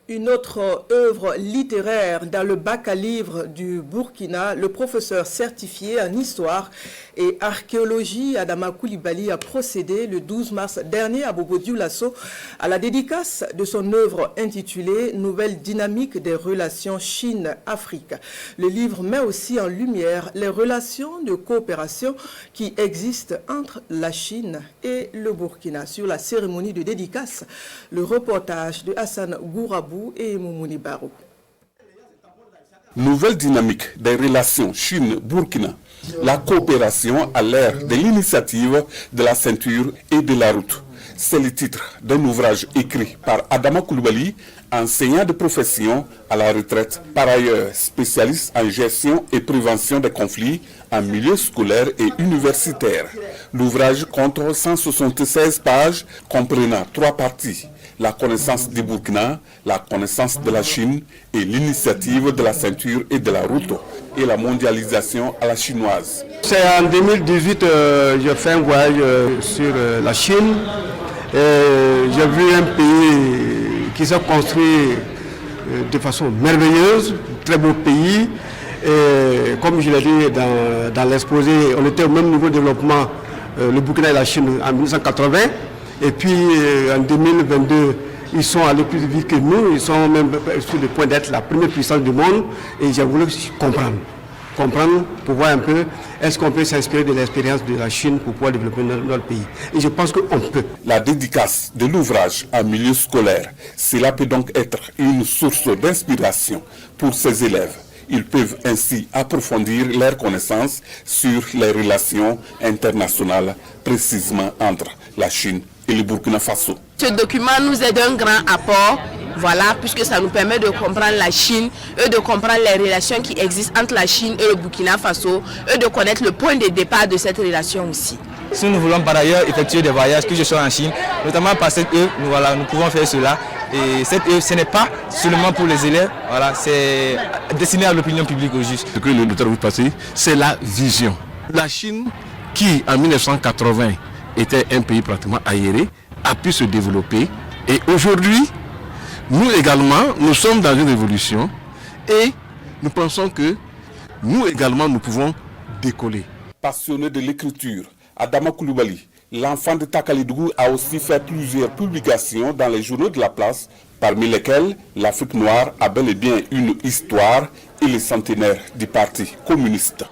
Une autre œuvre littéraire dans le bac à livres du Burkina, le professeur certifié en histoire et archéologie Adama Coulibaly a procédé le 12 mars dernier à Bobo-Dioulasso à la dédicace de son œuvre intitulée « Nouvelle dynamique des relations Chine-Afrique ». Le livre met aussi en lumière les relations de coopération qui existent entre la Chine et le Burkina. Sur la cérémonie de dédicace, le reportage de Hassan Gourabou et Moumouni Barou. Nouvelle dynamique des relations Chine-Burkina. La coopération à l'ère de l'initiative de la ceinture et de la route. C'est le titre d'un ouvrage écrit par Adama Coulibaly, enseignant de profession à la retraite, par ailleurs spécialiste en gestion et prévention des conflits en milieu scolaire et universitaire. L'ouvrage compte 176 pages comprenant 3 parties. La connaissance du Burkina, la connaissance de la Chine et l'initiative de la ceinture et de la route et la mondialisation à la chinoise. C'est en 2018, j'ai fait un voyage sur la Chine. J'ai vu un pays qui s'est construit de façon merveilleuse, très beau pays. Et comme je l'ai dit dans l'exposé, on était au même niveau de développement, le Burkina et la Chine, en 1980. Et puis en 2022, ils sont allés plus vite que nous, ils sont même sur le point d'être la première puissance du monde. Et j'ai voulu comprendre pour voir un peu, est-ce qu'on peut s'inspirer de l'expérience de la Chine pour pouvoir développer notre pays. Et je pense qu'on peut. La dédicace de l'ouvrage en milieu scolaire, cela peut donc être une source d'inspiration pour ces élèves. Ils peuvent ainsi approfondir leurs connaissances sur les relations internationales, précisément entre la Chine et le Burkina Faso. Ce document nous est d'un grand apport, voilà, puisque ça nous permet de comprendre la Chine et de comprendre les relations qui existent entre la Chine et le Burkina Faso et de connaître le point de départ de cette relation aussi. Si nous voulons par ailleurs effectuer des voyages, que je sois en Chine, notamment par cette œuvre, nous pouvons faire cela. Et cette œuvre, ce n'est pas seulement pour les élèves, voilà, c'est destiné à l'opinion publique au juste. Ce que le docteur vous passe, c'est la vision. La Chine, qui en 1980 était un pays pratiquement aéré, a pu se développer. Et aujourd'hui, nous également, nous sommes dans une révolution et nous pensons que nous également, nous pouvons décoller. Passionné de l'écriture, Adama Coulibaly, l'enfant de Takalidougou, a aussi fait plusieurs publications dans les journaux de la place, parmi lesquelles l'Afrique noire a bel et bien une histoire et le centenaire du Parti communiste.